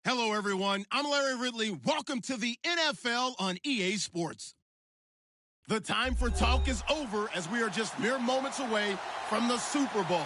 Hello, everyone. I'm Larry Ridley. Welcome to the NFL on EA Sports. The time for talk is over as we are just mere moments away from the Super Bowl.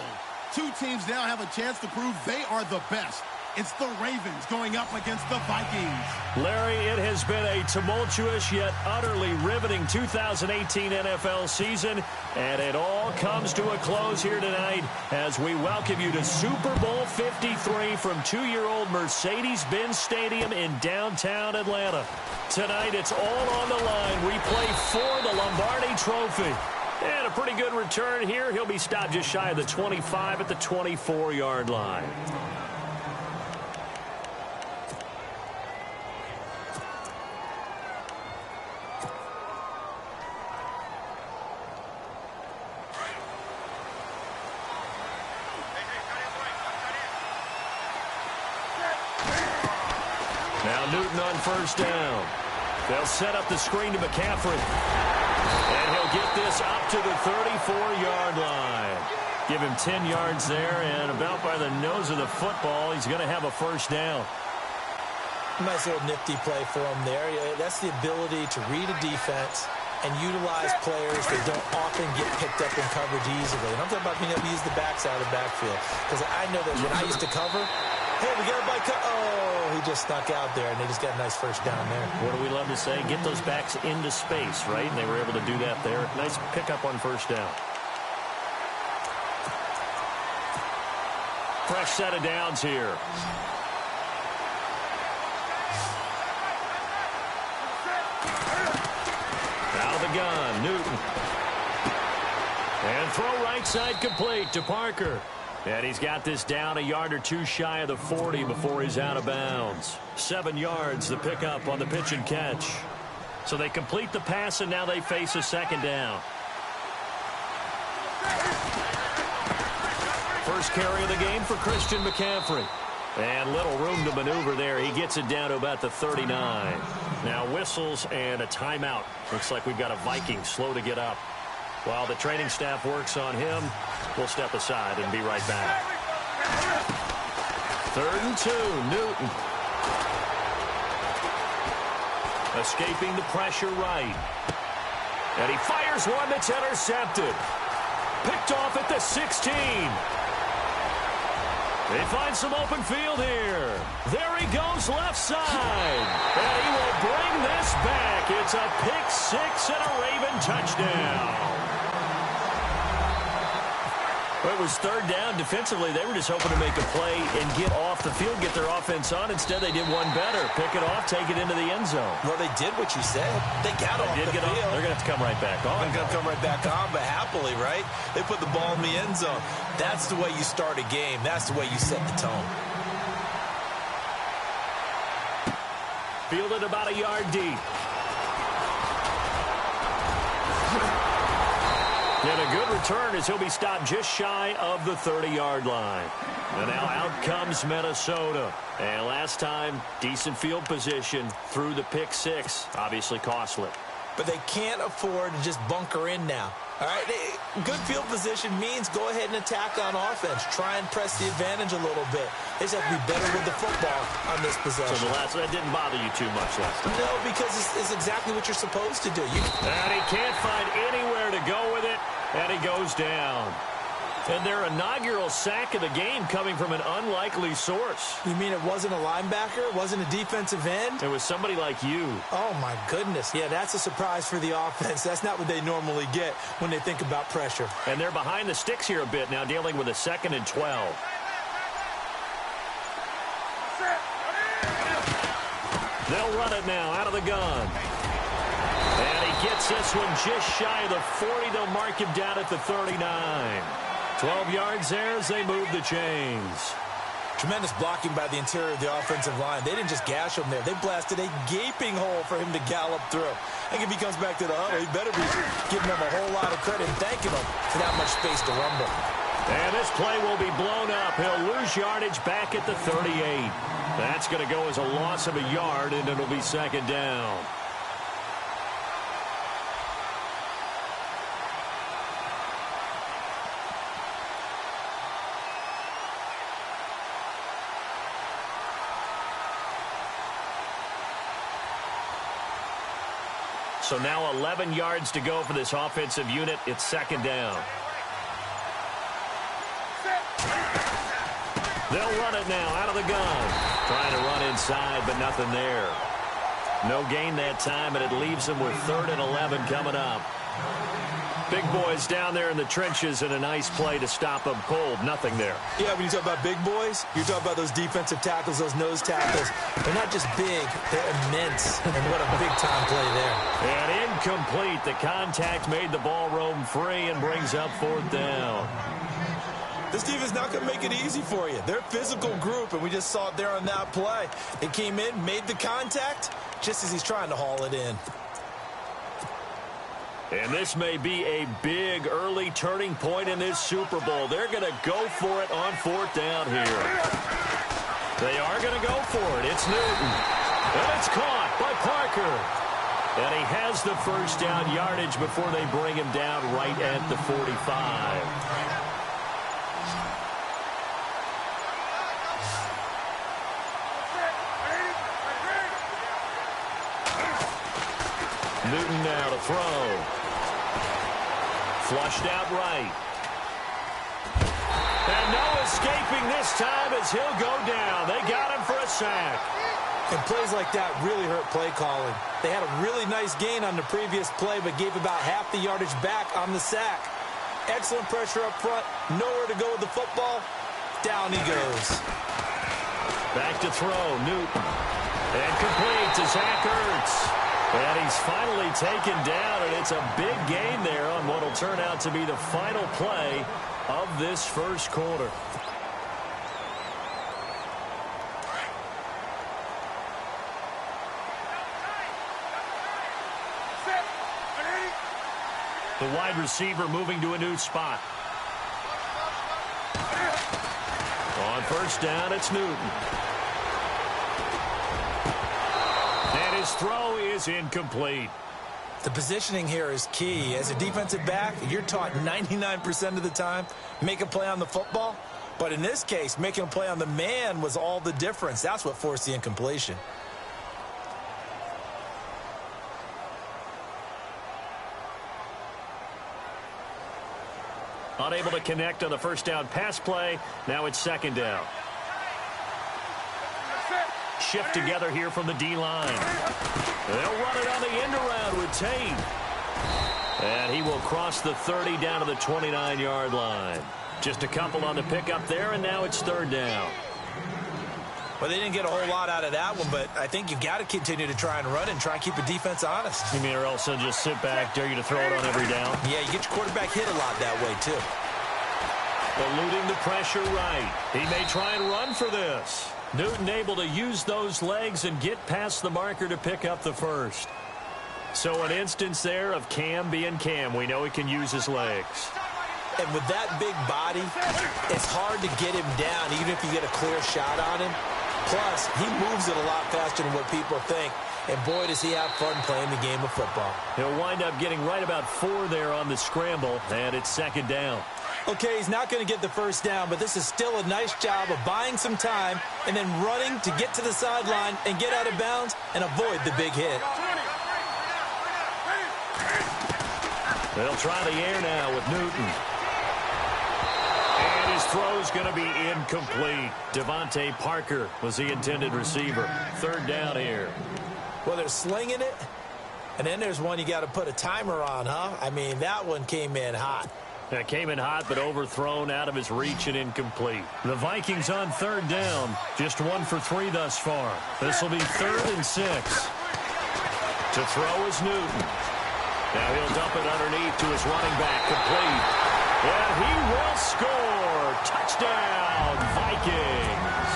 Two teams now have a chance to prove they are the best. It's the Ravens going up against the Vikings. Larry, it has been a tumultuous yet utterly riveting 2018 NFL season, and it all comes to a close here tonight as we welcome you to Super Bowl 53 from 2-year-old Mercedes-Benz Stadium in downtown Atlanta. Tonight, it's all on the line. We play for the Lombardi Trophy. And a pretty good return here. He'll be stopped just shy of the 25 at the 24-yard line. Now Newton on first down. They'll set up the screen to McCaffrey. And he'll get this up to the 34-yard line. Give him 10 yards there, and about by the nose of the football, he's going to have a first down. Nice little nifty play for him there. That's the ability to read a defense and utilize players that don't often get picked up in coverage easily. And I'm talking about being able to use the backside of the backfield. Because I know that when I used to cover, hey, we got everybody he just snuck out there, and they just got a nice first down there. What do we love to say? Get those backs into space, right? And they were able to do that there. Nice pickup on first down. Fresh set of downs here. Out of the gun, Newton. And throw right side complete to Parker. And he's got this down a yard or two shy of the 40 before he's out of bounds. 7 yards, the pickup on the pitch and catch. So they complete the pass, and now they face a second down. First carry of the game for Christian McCaffrey. And little room to maneuver there. He gets it down to about the 39. Now whistles and a timeout. Looks like we've got a Viking slow to get up. While the training staff works on him, we'll step aside and be right back. 3rd and 2, Newton. Escaping the pressure right. And he fires one that's intercepted. Picked off at the 16. They find some open field here. There he goes left side. And he will bring this back. It's a pick six and a Raven touchdown. Well, it was 3rd down. Defensively, they were just hoping to make a play and get off the field, get their offense on. Instead, they did one better. Pick it off, take it into the end zone. Well, they did what you said. They got off the field. They're going to have to come right back on. They're going to come right back on, but happily, right? They put the ball in the end zone. That's the way you start a game. That's the way you set the tone. Fielded about a yard deep. And a good return as he'll be stopped just shy of the 30-yard line. And now out comes Minnesota. And last time, decent field position through the pick six. Obviously costly. But they can't afford to just bunker in now. All right, good field position means go ahead and attack on offense. Try and press the advantage a little bit. They just have to be better with the football on this possession. So that didn't bother you too much last time? No, because it's exactly what you're supposed to do. And he can't find anywhere to go with it, and he goes down. And their inaugural sack of the game coming from an unlikely source. You mean it wasn't a linebacker? It wasn't a defensive end? It was somebody like you. Oh, my goodness. Yeah, that's a surprise for the offense. That's not what they normally get when they think about pressure. And they're behind the sticks here a bit now, dealing with a 2nd and 12. They'll run it now out of the gun. And he gets this one just shy of the 40. They'll mark him down at the 39. 12 yards there as they move the chains. Tremendous blocking by the interior of the offensive line. They didn't just gash him there. They blasted a gaping hole for him to gallop through. I think if he comes back to the huddle, he better be giving them a whole lot of credit and thanking them for that much space to rumble. And this play will be blown up. He'll lose yardage back at the 38. That's going to go as a loss of a yard, and it'll be 2nd down. So now 11 yards to go for this offensive unit. It's second down. They'll run it now out of the gun. Trying to run inside, but nothing there. No gain that time, and it leaves them with 3rd and 11 coming up. Big boys down there in the trenches, and a nice play to stop them cold. Nothing there. Yeah, when you talk about big boys, you're talking about those defensive tackles, those nose tackles. They're not just big, they're immense. And what a big-time play there. And incomplete. The contact made the ball roam free and brings up 4th down. This defense not going to make it easy for you. They're a physical group, and we just saw it there on that play. They came in, made the contact, just as he's trying to haul it in. And this may be a big early turning point in this Super Bowl. They're going to go for it on 4th down here. They are going to go for it. It's Newton. And it's caught by Parker. And he has the first down yardage before they bring him down right at the 45. Newton now to throw. Flushed out right. And no escaping this time as he'll go down. They got him for a sack. And plays like that really hurt play calling. They had a really nice gain on the previous play, but gave about half the yardage back on the sack. Excellent pressure up front. Nowhere to go with the football. Down he goes. Back to throw. Newton. And complete to Zach Ertz. And he's finally taken down, and it's a big gain there on what will turn out to be the final play of this first quarter. The wide receiver moving to a new spot. On first down, it's Newton. And his throw is incomplete. The positioning here is key. As a defensive back, you're taught 99% of the time, make a play on the football. But in this case, making a play on the man was all the difference. That's what forced the incompletion. Unable to connect on the first down pass play. Now it's second down. Shift together here from the D-line. They'll run it on the end around with Tate. And he will cross the 30 down to the 29-yard line. Just a couple on the pickup there, and now it's third down. Well, they didn't get a whole lot out of that one, but I think you've got to continue to try and run and try and keep the defense honest. You mean or else they'll just sit back, dare you to throw it on every down? Yeah, you get your quarterback hit a lot that way, too. Eluding the pressure right. He may try and run for this. Newton able to use those legs and get past the marker to pick up the first. So an instance there of Cam being Cam. We know he can use his legs. And with that big body, it's hard to get him down, even if you get a clear shot on him. Plus, he moves it a lot faster than what people think. And boy, does he have fun playing the game of football. He'll wind up getting right about 4 there on the scramble, and it's second down. Okay, he's not going to get the first down, but this is still a nice job of buying some time and then running to get to the sideline and get out of bounds and avoid the big hit. They'll try the air now with Newton. And his throw's going to be incomplete. Devontae Parker was the intended receiver. Third down here. Well, they're slinging it, and then there's one you got to put a timer on, huh? I mean, that one came in hot. That came in hot, but overthrown out of his reach and incomplete. The Vikings on third down. Just 1 for 3 thus far. This will be 3rd and 6. To throw is Newton. Now he'll dump it underneath to his running back. Complete. And he will score. Touchdown, Vikings.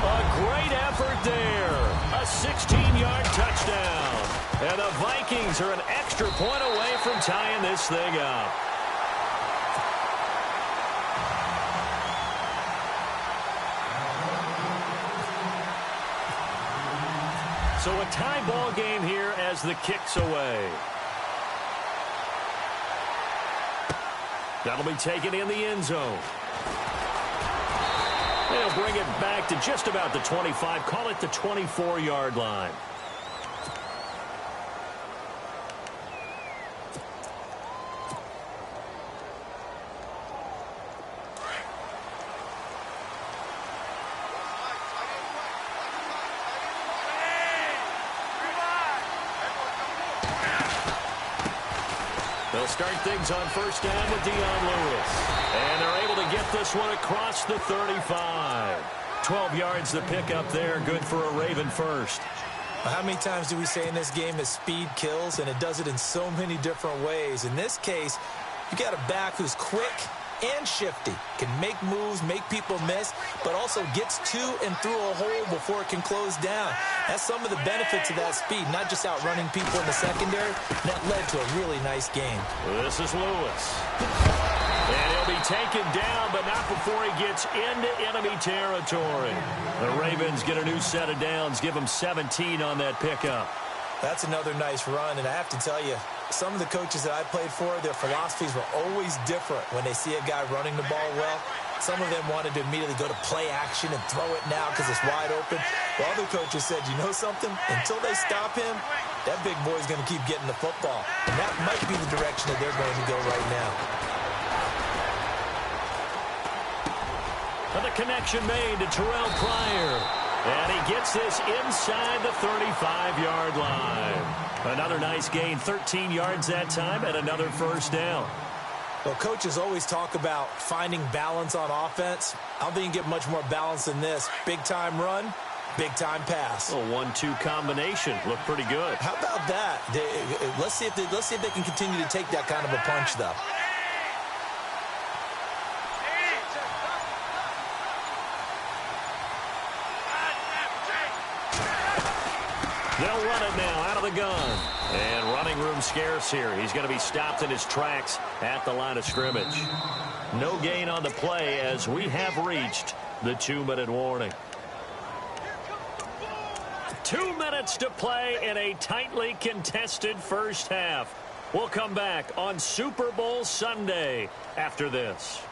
A great effort there. A 16-yard touchdown. And the Vikings are an extra point away from tying this thing up. So a tie ball game here as the kick's away. That'll be taken in the end zone. They'll bring it back to just about the 25. Call it the 24-yard line. They'll start things on first down with Dion Lewis. And they're able to get this one across the 35. 12 yards to pick up there. Good for a Raven first. How many times do we say in this game that speed kills, and it does it in so many different ways? In this case, you got a back who's quick and shifty, can make moves, make people miss, but also gets to and through a hole before it can close down. That's some of the benefits of that speed, not just outrunning people in the secondary. That led to a really nice game. This is Lewis. And he'll be taken down, but not before he gets into enemy territory. The Ravens get a new set of downs, give them 17 on that pickup. That's another nice run, and I have to tell you, some of the coaches that I played for, their philosophies were always different when they see a guy running the ball well. Some of them wanted to immediately go to play action and throw it now because it's wide open. While other coaches said, you know something? Until they stop him, that big boy's going to keep getting the football. And that might be the direction that they're going to go right now. And the connection made to Terrell Pryor. And he gets this inside the 35-yard line. Another nice gain, 13 yards that time, and another first down. Well, coaches always talk about finding balance on offense. I don't think you can get much more balance than this. Big-time run, big-time pass. A 1-2 combination. Looked pretty good. How about that? Let's see if they can continue to take that kind of a punch, though. They'll run it now out of the gun. And running room scarce here. He's going to be stopped in his tracks at the line of scrimmage. No gain on the play as we have reached the 2-minute warning. 2 minutes to play in a tightly contested first half. We'll come back on Super Bowl Sunday after this.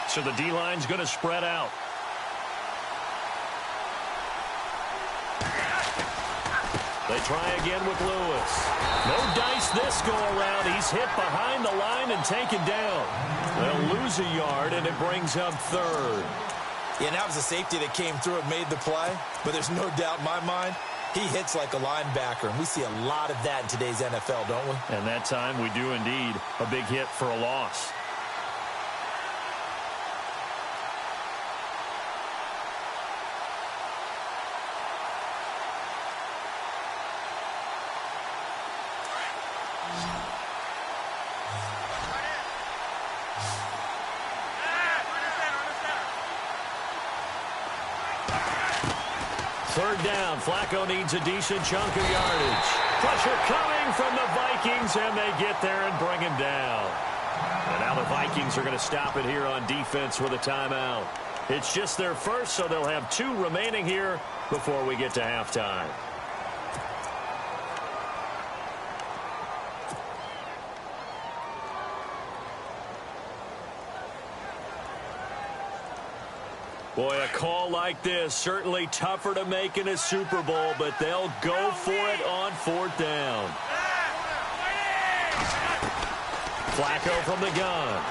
So the D-line's going to spread out. They try again with Lewis. No dice this go around. He's hit behind the line and taken down. They'll lose a yard, and it brings up third. Yeah, and that was a safety that came through and made the play. But there's no doubt in my mind, he hits like a linebacker. And we see a lot of that in today's NFL, don't we? And that time we do indeed. A big hit for a loss. Third down. Flacco needs a decent chunk of yardage. Pressure coming from the Vikings, and they get there and bring him down. And now the Vikings are going to stop it here on defense with a timeout. It's just their first, so they'll have 2 remaining here before we get to halftime. Boy, a call like this, certainly tougher to make in a Super Bowl, but they'll go for it on 4th down. Flacco from the gun.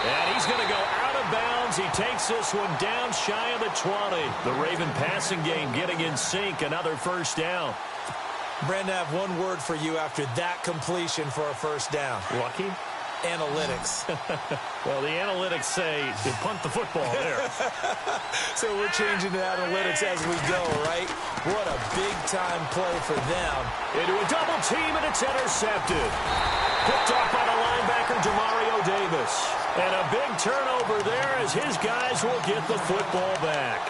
And he's going to go out of bounds. He takes this one down shy of the 20. The Raven passing game getting in sync, another first down. Brandon, I have one word for you after that completion for a first down. Lucky? Analytics. Well, the analytics say you punt the football there. So we're changing to analytics as we go, right? What a big-time play for them. Into a double team, and it's intercepted. Picked off by the linebacker, Demario Davis. And a big turnover there as his guys will get the football back.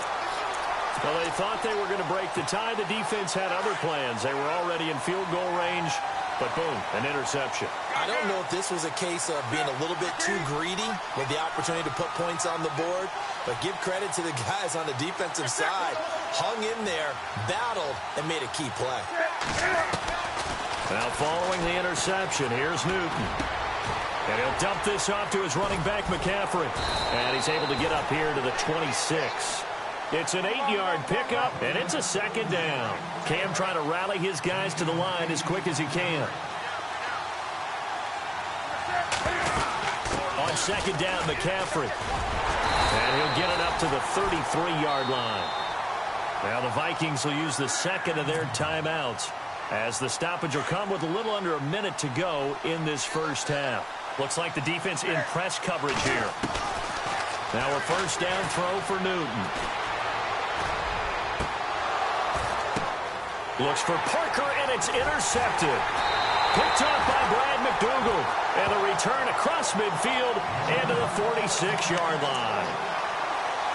Well, they thought they were going to break the tie. The defense had other plans. They were already in field goal range. But boom, an interception. I don't know if this was a case of being a little bit too greedy with the opportunity to put points on the board, but give credit to the guys on the defensive side. Hung in there, battled, and made a key play. Now following the interception, here's Newton. And he'll dump this off to his running back, McCaffrey. And he's able to get up here to the 26. It's an 8-yard pickup, and it's a second down. Cam trying to rally his guys to the line as quick as he can. On second down, McCaffrey. And he'll get it up to the 33-yard line. Now the Vikings will use the second of their timeouts, as the stoppage will come with a little under a minute to go in this first half. Looks like the defense in press coverage here. Now a first down throw for Newton. Looks for Parker, and it's intercepted. Picked up by Brad McDougald. And a return across midfield into the 46-yard line.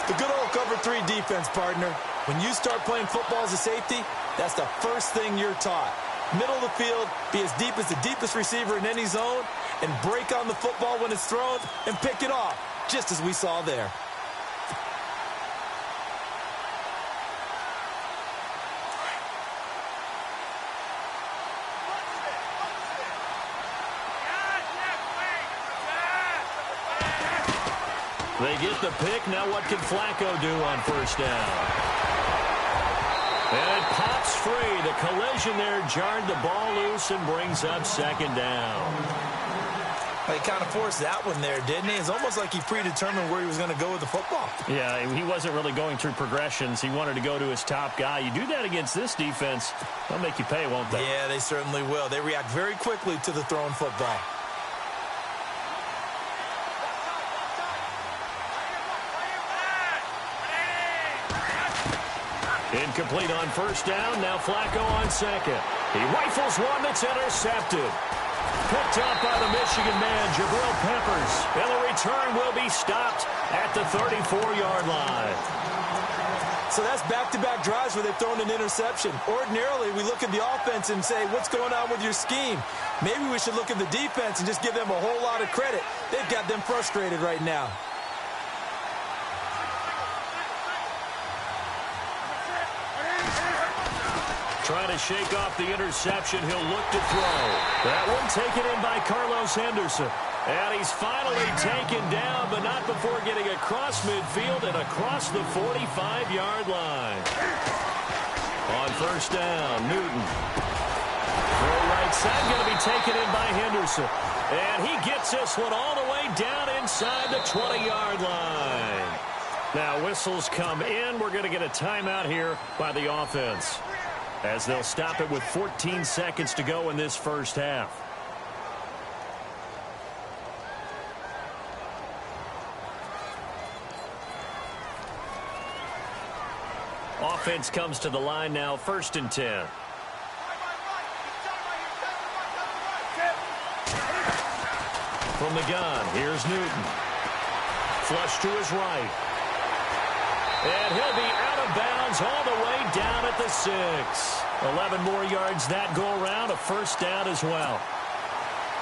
The good old cover 3 defense, partner. When you start playing football as a safety, that's the first thing you're taught. Middle of the field, be as deep as the deepest receiver in any zone, and break on the football when it's thrown and pick it off, just as we saw there. They get the pick. Now what can Flacco do on first down? And it pops free. The collision there jarred the ball loose and brings up second down. He kind of forced that one there, didn't he? It's almost like he predetermined where he was going to go with the football. Yeah, he wasn't really going through progressions. He wanted to go to his top guy. You do that against this defense, they'll make you pay, won't they? Yeah, they certainly will. They react very quickly to the thrown football. Incomplete on first down. Now Flacco on second. He rifles one that's intercepted. Picked up by the Michigan man, Jabril Peppers. And the return will be stopped at the 34-yard line. So that's back-to-back drives where they've thrown an interception. Ordinarily, we look at the offense and say, what's going on with your scheme? Maybe we should look at the defense and just give them a whole lot of credit. They've got them frustrated right now. Trying to shake off the interception. He'll look to throw. That one taken in by Carlos Henderson. And he's finally taken down, but not before getting across midfield and across the 45-yard line. On first down, Newton. Throw right side, going to be taken in by Henderson. And he gets this one all the way down inside the 20-yard line. Now whistles come in. We're going to get a timeout here by the offense, as they'll stop it with 14 seconds to go in this first half. Offense comes to the line now, 1st and 10. From the gun, here's Newton. Flush to his right. And he'll be out of bounds all the way down at the 6. 11 more yards that go around, a first down as well.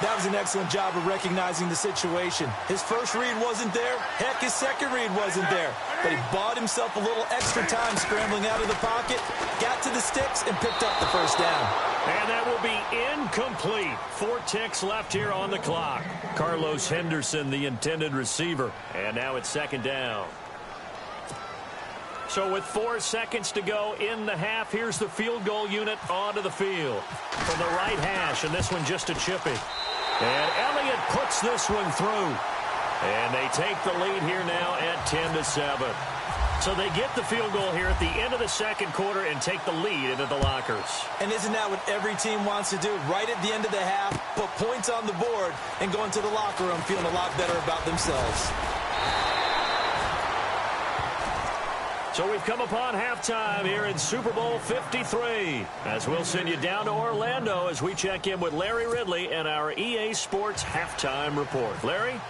That was an excellent job of recognizing the situation. His first read wasn't there. Heck, his second read wasn't there. But he bought himself a little extra time scrambling out of the pocket, got to the sticks, and picked up the first down. And that will be incomplete. 4 ticks left here on the clock. Carlos Henderson, the intended receiver. And now it's second down. So with 4 seconds to go in the half, here's the field goal unit onto the field. From the right hash, and this one just a chippy. And Elliott puts this one through. And they take the lead here now at 10-7. So they get the field goal here at the end of the second quarter and take the lead into the lockers. And isn't that what every team wants to do? Right at the end of the half, put points on the board, and go into the locker room feeling a lot better about themselves. So we've come upon halftime here in Super Bowl 53, as we'll send you down to Orlando as we check in with Larry Ridley and our EA Sports Halftime Report. Larry?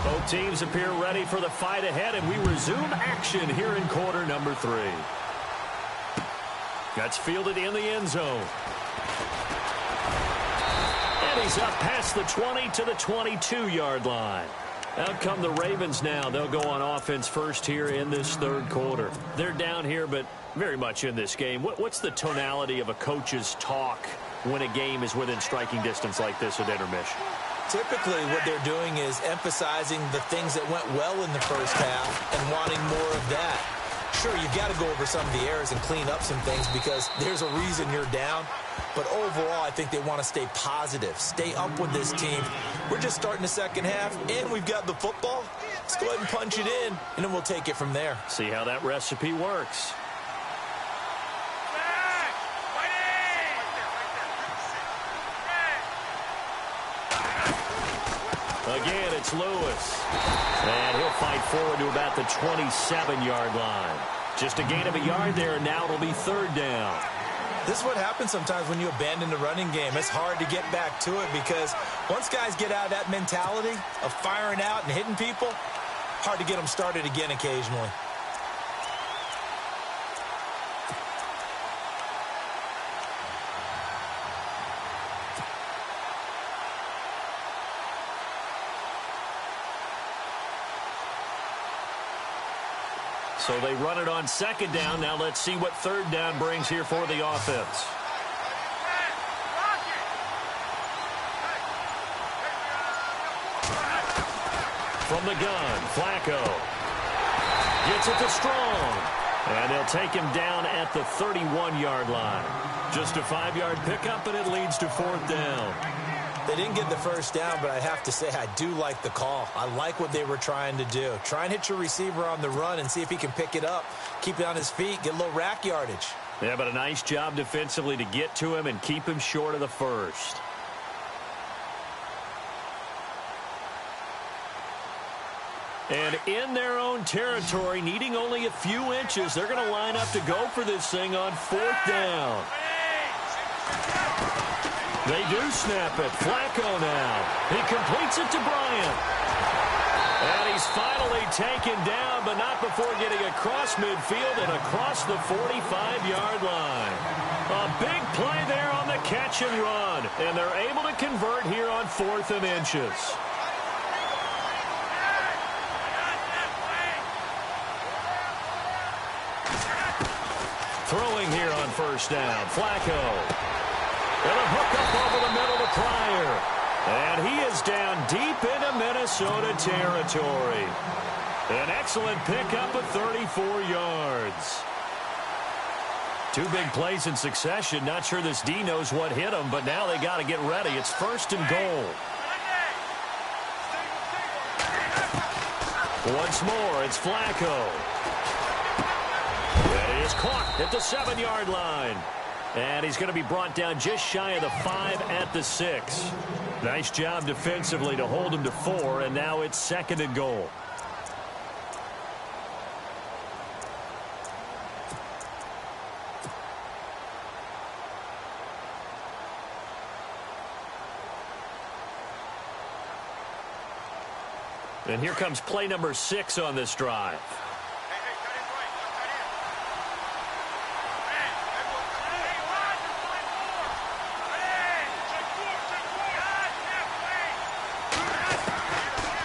Both teams appear ready for the fight ahead, and we resume action here in quarter number 3. That's fielded in the end zone. And he's up past the 20 to the 22-yard line. Out come the Ravens now. They'll go on offense first here in this third quarter. They're down here, but very much in this game. What's the tonality of a coach's talk when a game is within striking distance like this at intermission? Typically, what they're doing is emphasizing the things that went well in the first half and wanting more of that. Sure, you got to go over some of the errors and clean up some things because there's a reason you're down. But overall, I think they want to stay positive, stay up with this team. We're just starting the second half, and we've got the football. Let's go ahead and punch it in, and then we'll take it from there. See how that recipe works. Again, it's Lewis. And he'll fight forward to about the 27-yard line. Just a gain of a yard there, and now it'll be third down. This is what happens sometimes when you abandon the running game. It's hard to get back to it because once guys get out of that mentality of firing out and hitting people, hard to get them started again occasionally. So they run it on second down. Now let's see what third down brings here for the offense. From the gun, Flacco gets it to Strong. And they'll take him down at the 31-yard line. Just a 5-yard pickup, and it leads to fourth down. They didn't get the first down, but I have to say I do like the call. I like what they were trying to do. Try and hit your receiver on the run and see if he can pick it up, keep it on his feet, get a little rack yardage. Yeah, but a nice job defensively to get to him and keep him short of the first. And in their own territory, needing only a few inches, they're going to line up to go for this thing on fourth down. They do snap it. Flacco now. He completes it to Bryant. And he's finally taken down, but not before getting across midfield and across the 45-yard line. A big play there on the catch and run. And they're able to convert here on 4th and inches. Throwing here on first down. Flacco. And a hook up over the middle to Pryor. And he is down deep into Minnesota territory. An excellent pickup of 34 yards. Two big plays in succession. Not sure this D knows what hit him, but now they got to get ready. It's first and goal. Once more, it's Flacco. And he is caught at the 7-yard line. And he's going to be brought down just shy of the 5 at the 6. Nice job defensively to hold him to 4, and now it's second and goal. And here comes play number 6 on this drive.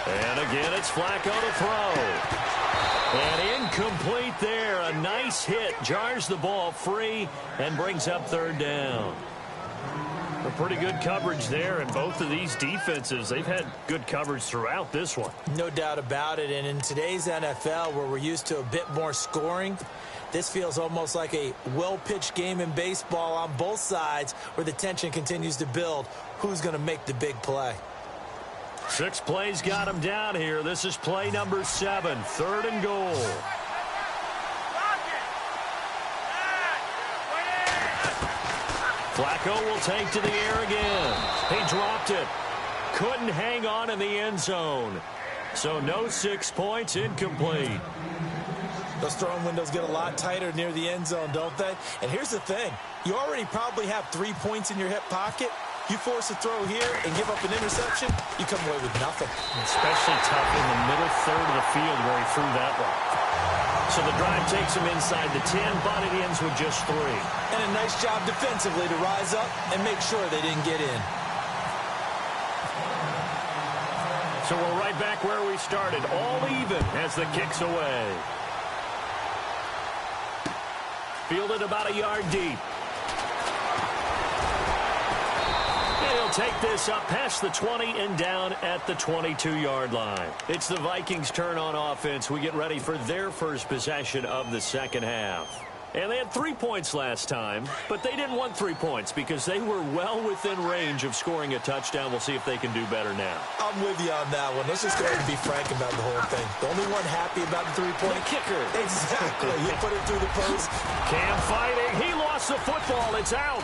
And again, it's Flacco to throw. And incomplete there. A nice hit. Jars the ball free and brings up third down. A pretty good coverage there, and both of these defenses, they've had good coverage throughout this one. No doubt about it, and in today's NFL, where we're used to a bit more scoring, this feels almost like a well-pitched game in baseball on both sides where the tension continues to build. Who's going to make the big play? 6 plays got him down here. This is play number 7, third and goal. Flacco will take to the air again. He dropped it. Couldn't hang on in the end zone. So no 6 points, incomplete. Those throwing windows get a lot tighter near the end zone, don't they? And here's the thing. You already probably have 3 points in your hip pocket. You force a throw here and give up an interception, you come away with nothing. Especially tough in the middle third of the field where he threw that one. So the drive takes him inside the 10, but it ends with just 3. And a nice job defensively to rise up and make sure they didn't get in. So we're right back where we started, all even as the kick's away. Fielded about a yard deep. And he'll take this up past the 20 and down at the 22-yard line. It's the Vikings' turn on offense. We get ready for their first possession of the second half. And they had 3 points last time, but they didn't want 3 points because they were well within range of scoring a touchdown. We'll see if they can do better now. I'm with you on that one. Let's just go ahead and be frank about the whole thing. The only one happy about the 3-point kicker. Exactly. You put it through the post. Cam fighting. He lost the football. It's out.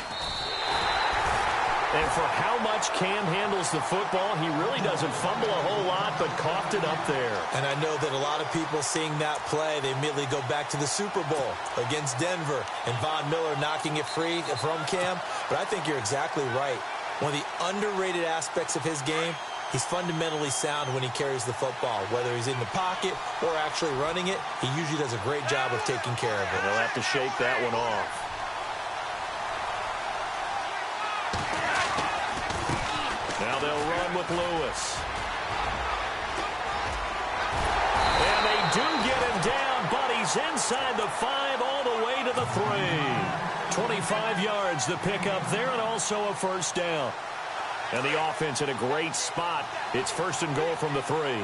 And for how much Cam handles the football, he really doesn't fumble a whole lot, but coughed it up there. And I know that a lot of people seeing that play, they immediately go back to the Super Bowl against Denver and Von Miller knocking it free from Cam. But I think you're exactly right. One of the underrated aspects of his game, he's fundamentally sound when he carries the football. Whether he's in the pocket or actually running it, he usually does a great job of taking care of it. He'll have to shake that one off. Now they'll run with Lewis. And they do get him down, but he's inside the 5 all the way to the 3. 25 yards to pick up there and also a first down. And the offense in a great spot. It's first and goal from the 3. And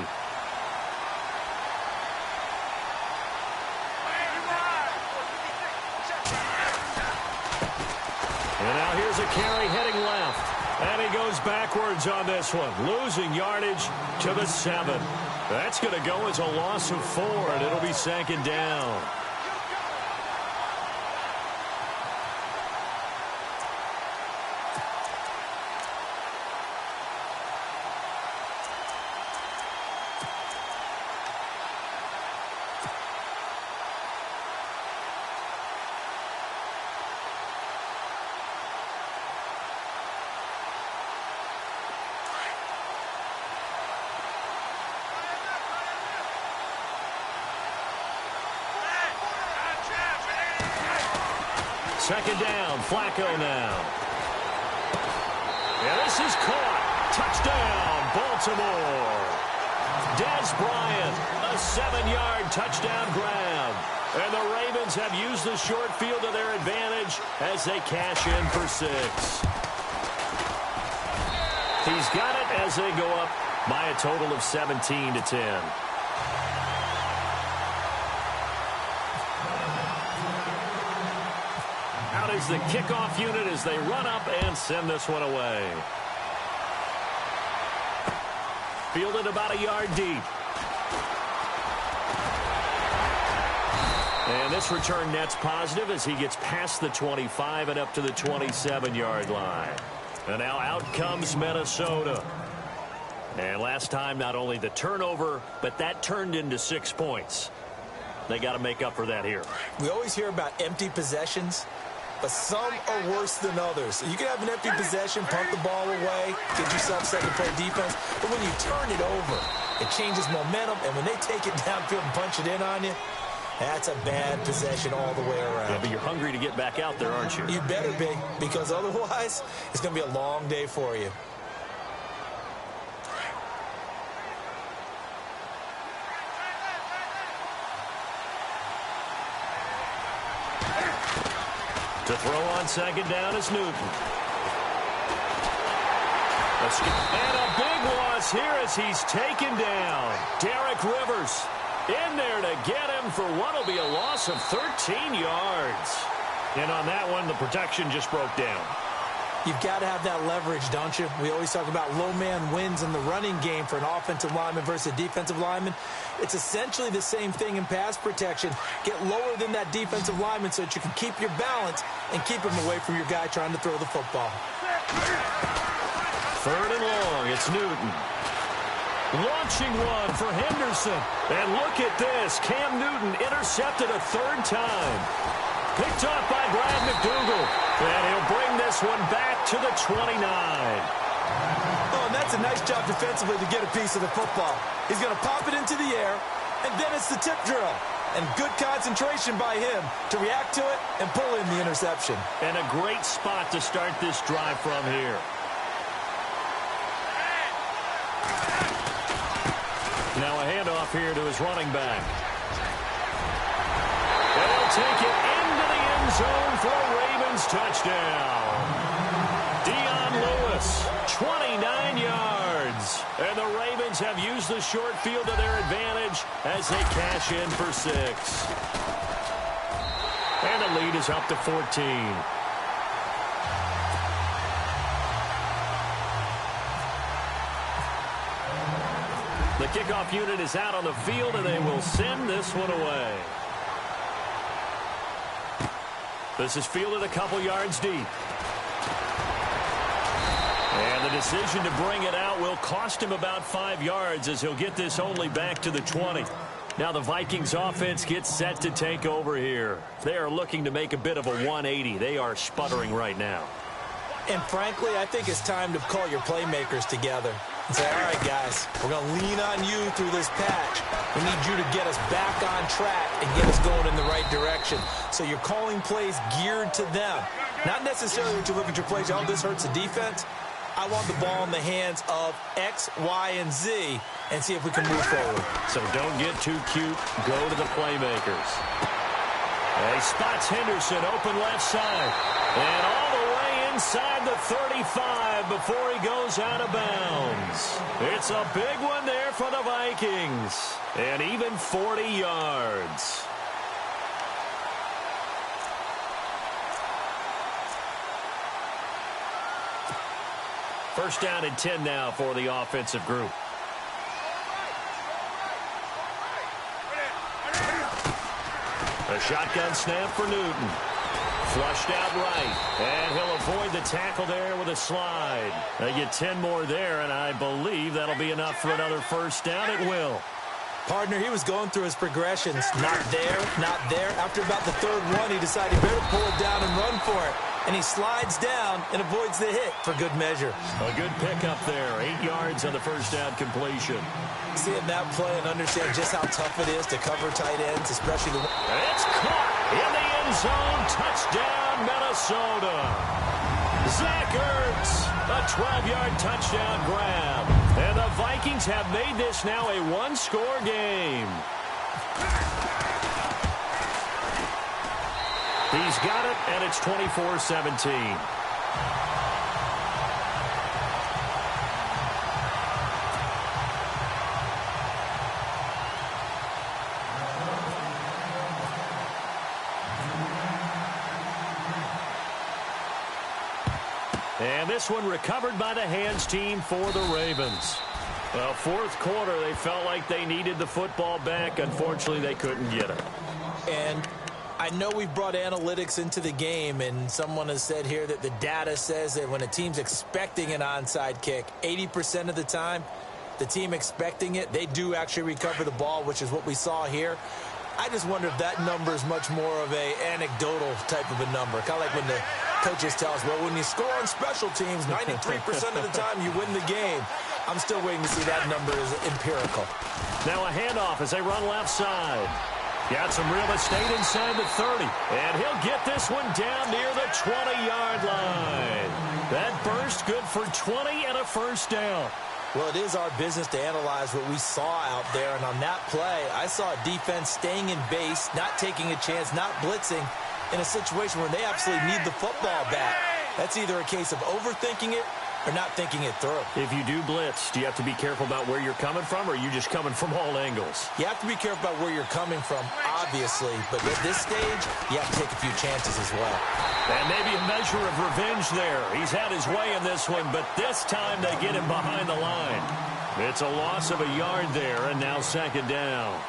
now here's a carry heading left. And he goes backwards on this one, losing yardage to the 7. That's going to go as a loss of 4, and it'll be second down. Second down, Flacco now. And this is caught. Touchdown, Baltimore. Dez Bryant, a 7-yard touchdown grab. And the Ravens have used the short field to their advantage as they cash in for 6. He's got it as they go up by a total of 17-10. Is the kickoff unit as they run up and send this one away. Fielded about a yard deep. And this return net's positive as he gets past the 25 and up to the 27-yard line. And now out comes Minnesota. And last time, not only the turnover, but that turned into 6 points. They got to make up for that here. We always hear about empty possessions, but some are worse than others. You can have an empty possession, punt the ball away, get yourself second play defense, but when you turn it over, it changes momentum, and when they take it downfield and punch it in on you, that's a bad possession all the way around. Yeah, but you're hungry to get back out there, aren't you? You better be, because otherwise, it's going to be a long day for you. To throw on second down is Newton. And a big loss here as he's taken down. Derek Rivers in there to get him for what will be a loss of 13 yards. And on that one, the protection just broke down. You've got to have that leverage, don't you? We always talk about low man wins in the running game for an offensive lineman versus a defensive lineman. It's essentially the same thing in pass protection. Get lower than that defensive lineman so that you can keep your balance and keep him away from your guy trying to throw the football. Third and long, it's Newton. Launching one for Henderson. And look at this. Cam Newton intercepted a 3rd time. Picked off by Brad McDougald. And he'll bring this one back to the 29. Oh, and that's a nice job defensively to get a piece of the football. He's going to pop it into the air, and then it's the tip drill. And good concentration by him to react to it and pull in the interception. And a great spot to start this drive from here. Now a handoff here to his running back. And he'll take it into the end zone for a Ravens touchdown. Dion Lewis Lewis, 29 yards. And the Ravens have used the short field to their advantage as they cash in for 6. And the lead is up to 14. The kickoff unit is out on the field, and they will send this one away. This is fielded a couple yards deep. And the decision to bring it out will cost him about 5 yards as he'll get this only back to the 20. Now the Vikings offense gets set to take over here. They are looking to make a bit of a 180. They are sputtering right now. And frankly, I think it's time to call your playmakers together and say, all right, guys, we're going to lean on you through this patch. We need you to get us back on track and get us going in the right direction. So you're calling plays geared to them. Not necessarily when you look at your plays, oh, this hurts the defense. I want the ball in the hands of X, Y, and Z and see if we can move forward. So don't get too cute. Go to the playmakers. He spots Henderson open left side. And all the way inside the 35 before he goes out of bounds. It's a big one there for the Vikings. And even 40 yards. First down and 10 now for the offensive group. A shotgun snap for Newton. Flushed out right. And he'll avoid the tackle there with a slide. They get 10 more there, and I believe that'll be enough for another first down. It will. Partner, he was going through his progressions. Not there, not there. After about the third one, he decided he better pull it down and run for it. And he slides down and avoids the hit for good measure. A good pickup there. 8 yards on the first down completion. Seeing that play and understand just how tough it is to cover tight ends, especially the... It's caught in the end zone. Touchdown, Minnesota. Zach Ertz, a 12-yard touchdown grab. And the Vikings have made this now a one-score game. He's got it, and it's 24-17. And this one recovered by the hands team for the Ravens. Well, fourth quarter, they felt like they needed the football back. Unfortunately, they couldn't get it. And I know we've brought analytics into the game, and someone has said here that the data says that when a team's expecting an onside kick, 80% of the time, the team expecting it, they do actually recover the ball, which is what we saw here. I just wonder if that number is much more of a anecdotal type of a number. Kind of like when the coaches tell us, well, when you score on special teams, 93% of the time you win the game. I'm still waiting to see that number is empirical. Now a handoff as they run left side. Got some real estate inside the 30. And he'll get this one down near the 20-yard line. That burst good for 20 and a first down. Well, it is our business to analyze what we saw out there. And on that play, I saw a defense staying in base, not taking a chance, not blitzing in a situation where they absolutely need the football back. That's either a case of overthinking it or not thinking it through. If you do blitz, do you have to be careful about where you're coming from, or are you just coming from all angles? You have to be careful about where you're coming from, obviously. But at this stage, you have to take a few chances as well. And maybe a measure of revenge there. He's had his way in this one, but this time they get him behind the line. It's a loss of a yard there, and now second down.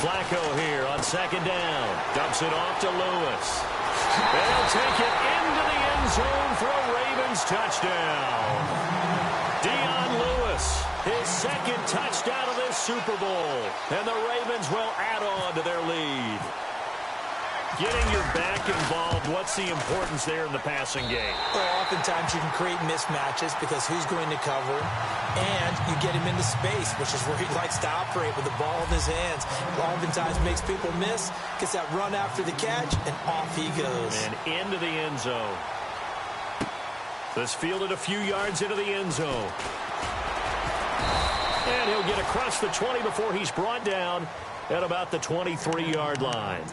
Flacco here on second down. Dumps it off to Lewis. They'll take it into the end zone for a Ravens touchdown. Dion Lewis, his second touchdown of this Super Bowl. And the Ravens will add on to their lead. Getting your back involved, what's the importance there in the passing game? Well, oftentimes you can create mismatches because who's going to cover, and you get him into space, which is where he likes to operate with the ball in his hands. Oftentimes makes people miss, gets that run after the catch, and off he goes. And into the end zone. This fielded a few yards into the end zone. And he'll get across the 20 before he's brought down at about the 23-yard line.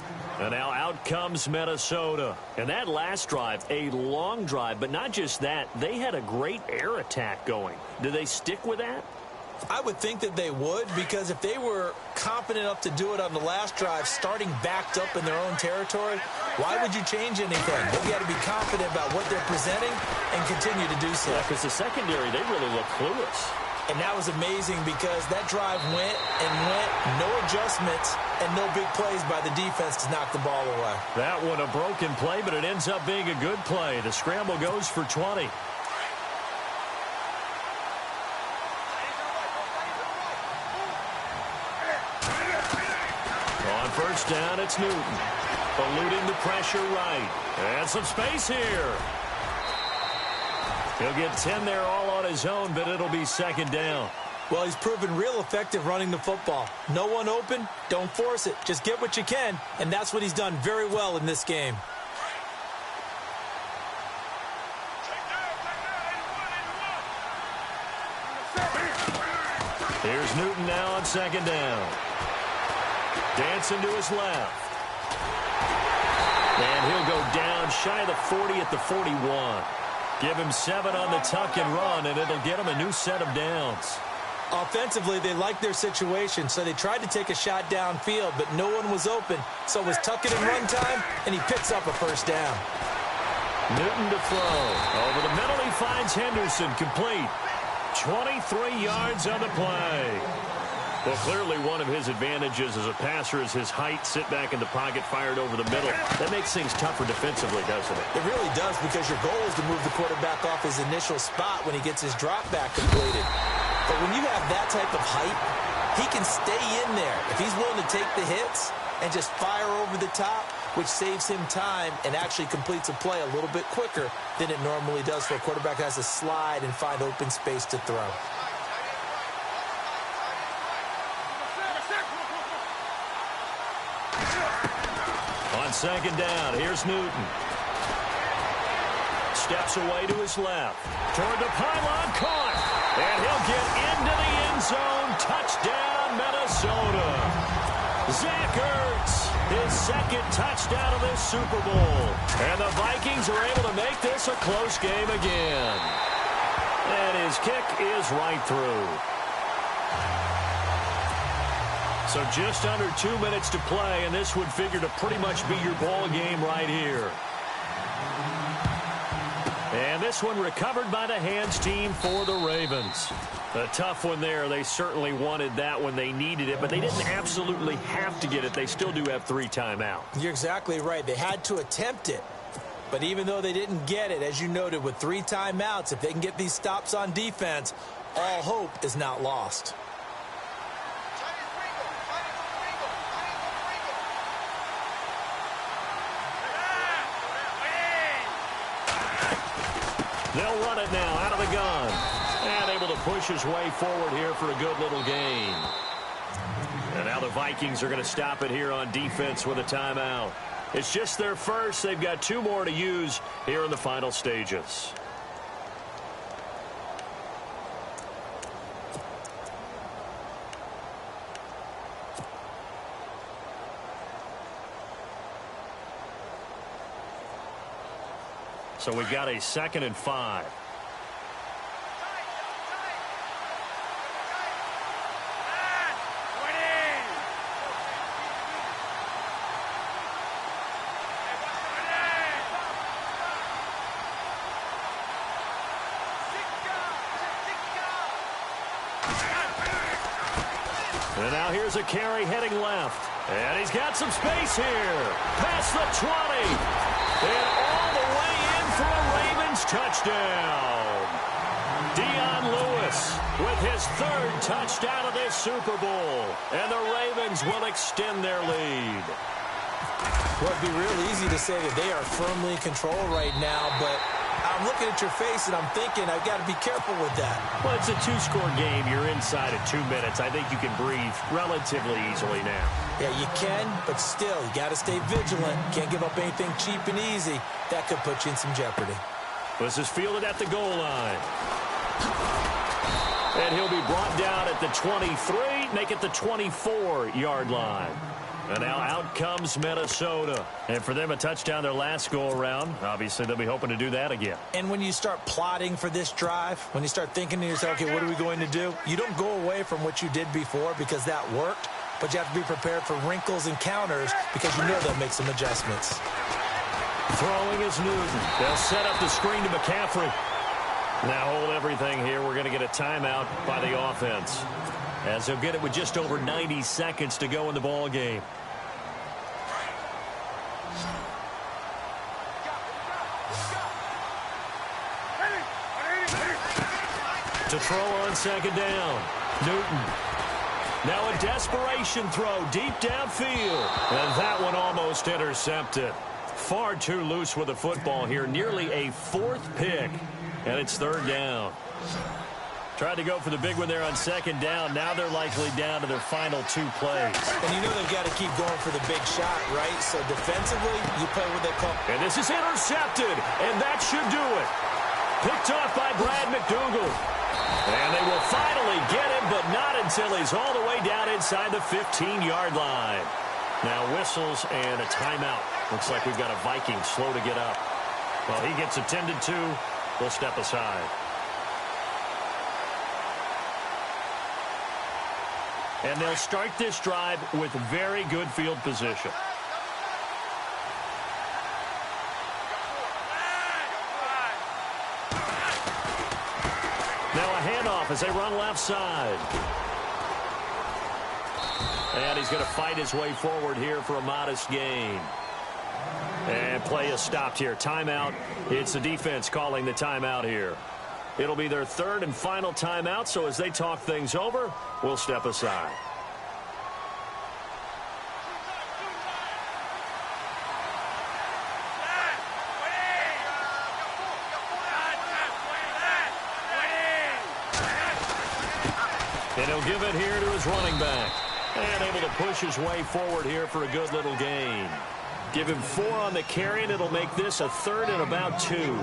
And now out comes Minnesota. And that last drive, a long drive, but not just that. They had a great air attack going. Do they stick with that? I would think that they would, because if they were confident enough to do it on the last drive, starting backed up in their own territory, why would you change anything? They've got to be confident about what they're presenting and continue to do so. Yeah, because the secondary, they really look clueless. And that was amazing because that drive went and went, no adjustments, and no big plays by the defense to knock the ball away. That one a broken play, but it ends up being a good play. The scramble goes for 20. On first down, it's Newton. Eluding the pressure right. And some space here. He'll get 10 there all on his own, but it'll be second down. Well, he's proven real effective running the football. No one open, don't force it. Just get what you can, and that's what he's done very well in this game. Here's Newton now on second down. Dancing to his left. And he'll go down shy of the 40 at the 41. Give him 7 on the tuck and run, and it'll get him a new set of downs. Offensively, they liked their situation, so they tried to take a shot downfield, but no one was open. So it was tuck it and run time, and he picks up a first down. Newton to throw. Over the middle, he finds Henderson, complete. 23 yards on the play. Well, clearly one of his advantages as a passer is his height. Sit back in the pocket, fired over the middle. That makes things tougher defensively, doesn't it? It really does, because your goal is to move the quarterback off his initial spot when he gets his drop back completed. But when you have that type of height, he can stay in there. If he's willing to take the hits and just fire over the top, which saves him time and actually completes a play a little bit quicker than it normally does for a quarterback who has to slide and find open space to throw. On second down, here's Newton. Steps away to his left. Toward the pylon, caught. And he'll get into the end zone. Touchdown, Minnesota. Zach Ertz, his second touchdown of this Super Bowl. And the Vikings are able to make this a close game again. And his kick is right through. So just under 2 minutes to play, and this would figure to pretty much be your ball game right here. And this one recovered by the hands team for the Ravens. A tough one there. They certainly wanted that when they needed it, but they didn't absolutely have to get it. They still do have 3 timeouts. You're exactly right. They had to attempt it. But even though they didn't get it, as you noted, with 3 timeouts, if they can get these stops on defense, all hope is not lost. They'll run it now out of the gun. And able to push his way forward here for a good little gain. And now the Vikings are going to stop it here on defense with a timeout. It's just their first. They've got 2 more to use here in the final stages. So we've got a 2nd and 5. And now here's a carry heading left. And he's got some space here. Past the 20. And all the way in for a Ravens touchdown. Dion Lewis with his 3rd touchdown of this Super Bowl. And the Ravens will extend their lead. Well, it'd be real easy to say that they are firmly in control right now, but I'm looking at your face and I'm thinking I've got to be careful with that. Well, it's a two-score game. You're inside of 2 minutes. I think you can breathe relatively easily now. Yeah, you can, but still, you got to stay vigilant. Can't give up anything cheap and easy. That could put you in some jeopardy. This is fielded at the goal line. And he'll be brought down at the 23, make it the 24-yard line. And now out comes Minnesota. And for them, a touchdown their last go-around. Obviously, they'll be hoping to do that again. And when you start plotting for this drive, when you start thinking to yourself, okay, what are we going to do? You don't go away from what you did before because that worked, but you have to be prepared for wrinkles and counters because you know they'll make some adjustments. Throwing is Newton. They'll set up the screen to McCaffrey. Now hold everything here. We're going to get a timeout by the offense, as they'll get it with just over 90 seconds to go in the ball game. To throw on second down, Newton. Now a desperation throw deep downfield. And that one almost intercepted. Far too loose with the football here. Nearly a fourth pick. And it's third down. Tried to go for the big one there on second down. Now they're likely down to their final 2 plays. And you know they've got to keep going for the big shot, right? So defensively, you play what they call. And this is intercepted. And that should do it. Picked off by Brad McDougal. And they will finally get him, but not until he's all the way down inside the 15-yard line. Now whistles and a timeout. Looks like we've got a Viking slow to get up. Well, he gets attended to. We'll step aside. And they'll start this drive with very good field position. Now a handoff as they run left side. And he's going to fight his way forward here for a modest gain. And play is stopped here. Timeout. It's the defense calling the timeout here. It'll be their third and final timeout, so as they talk things over, we'll step aside. And he'll give it here to his running back. And able to push his way forward here for a good little gain. Give him 4 on the carry, and it'll make this a third and about 2.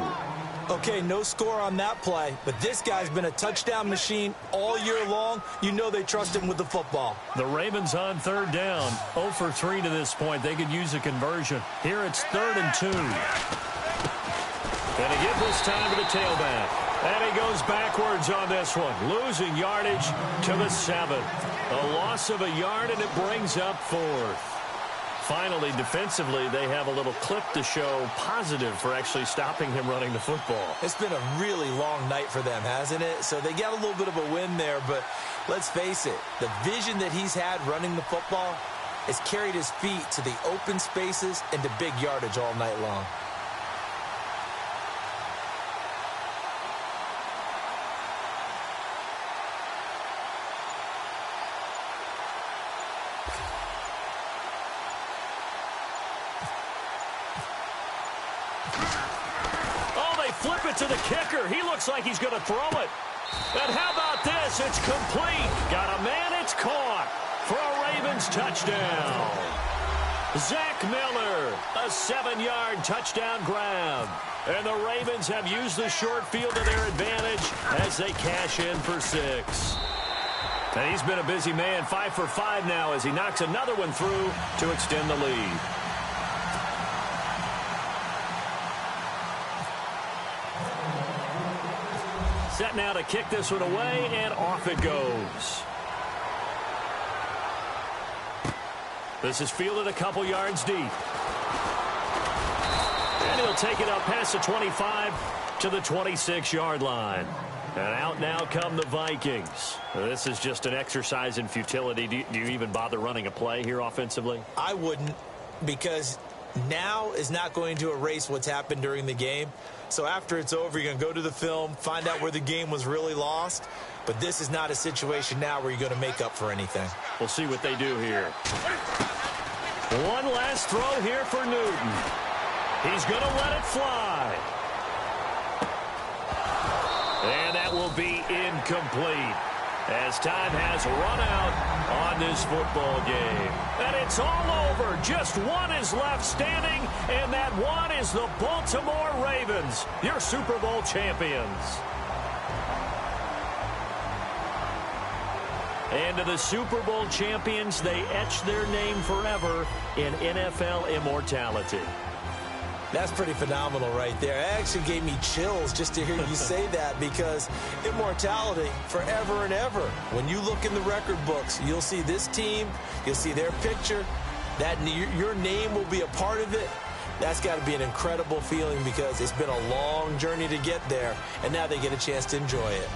Okay, no score on that play, but this guy's been a touchdown machine all year long. You know they trust him with the football. The Ravens on third down. 0 for 3 to this point. They could use a conversion. Here it's 3rd and 2. And he gives this time to the tailback. And he goes backwards on this one, losing yardage to the 7. A loss of a yard, and it brings up 4th. Finally, defensively, they have a little clip to show positive for actually stopping him running the football. It's been a really long night for them, hasn't it? So they got a little bit of a win there, but let's face it, the vision that he's had running the football has carried his feet to the open spaces and to big yardage all night long. Flip it to the kicker. He looks like he's going to throw it. And how about this? It's complete. Got a man. It's caught for a Ravens touchdown. Zach Miller, a 7-yard touchdown grab. And the Ravens have used the short field to their advantage as they cash in for 6. And he's been a busy man. 5 for 5 now as he knocks another one through to extend the lead. Set now to kick this one away, and off it goes. This is fielded a couple yards deep. And he'll take it up past the 25 to the 26-yard line. And out now come the Vikings. This is just an exercise in futility. Do you even bother running a play here offensively? I wouldn't, because now is not going to erase what's happened during the game. So after it's over, you're going to go to the film, find out where the game was really lost. But this is not a situation now where you're going to make up for anything. We'll see what they do here. One last throw here for Newton. He's going to let it fly. And that will be incomplete as time has run out on this football game. And it's all over. Just one is left standing, and that one is the Baltimore Ravens, your Super Bowl champions. And to the Super Bowl champions, they etch their name forever in NFL immortality. That's pretty phenomenal right there. It actually gave me chills just to hear you say that, because immortality forever and ever. When you look in the record books, you'll see this team, you'll see their picture, that your name will be a part of it. That's got to be an incredible feeling, because it's been a long journey to get there, and now they get a chance to enjoy it.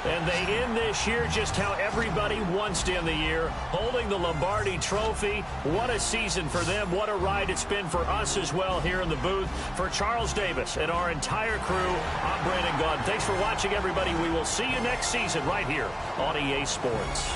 And they end this year just how everybody wants to end the year, holding the Lombardi Trophy. What a season for them. What a ride it's been for us as well here in the booth. For Charles Davis and our entire crew, I'm Brandon Gaudin. Thanks for watching, everybody. We will see you next season right here on EA Sports.